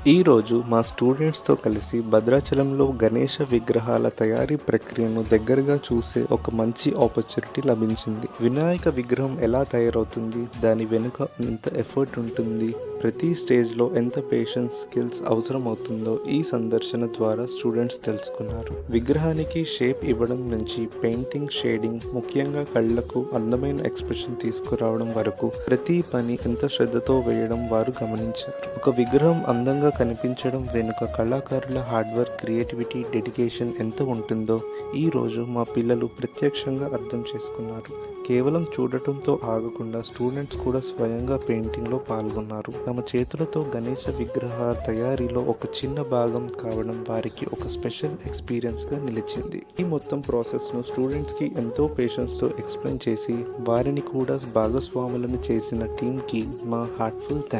ఈరోజు మా స్టూడెంట్స్తో కలిసి భద్రాచలంలో గణేష విగ్రహాల తయారీ ప్రక్రియను దగ్గరగా చూసే ఒక మంచి ఆపర్చునిటీ లభించింది. వినాయక విగ్రహం ఎలా తయారవుతుంది, దాని వెనుక ఎంత ఎఫర్ట్ ఉంటుంది, ప్రతి స్టేజ్లో ఎంత పేషెన్స్ స్కిల్స్ అవసరం అవుతుందో ఈ సందర్శన ద్వారా స్టూడెంట్స్ తెలుసుకున్నారు. విగ్రహానికి షేప్ ఇవ్వడం నుంచి పెయింటింగ్, షేడింగ్, ముఖ్యంగా కళ్లకు అందమైన ఎక్స్ప్రెషన్ తీసుకురావడం వరకు ప్రతి పని ఎంత శ్రద్ధతో వేయడం వారు గమనించారు. ఒక విగ్రహం అందంగా కనిపించడం వెనుక కళాకారుల హార్డ్ వర్క్, క్రియేటివిటీ, డెడికేషన్ ఎంత ఉంటుందో ఈ రోజు మా పిల్లలు ప్రత్యక్షంగా అర్థం చేసుకున్నారు. కేవలం చూడటంతో ఆగకుండా స్టూడెంట్స్ కూడా స్వయంగా పెయింటింగ్లో పాల్గొన్నారు. తమ చేతులతో గణేష విగ్రహాల తయారీలో ఒక చిన్న భాగం కావడం వారికి ఒక స్పెషల్ ఎక్స్పీరియన్స్గా నిలిచింది. ఈ మొత్తం ప్రాసెస్ను స్టూడెంట్స్కి ఎంతో పేషెన్స్తో ఎక్స్ప్లెయిన్ చేసి వారిని కూడా భాగస్వాములను చేసిన టీంకి మా హార్ట్ఫుల్ థ్యాంక్స్.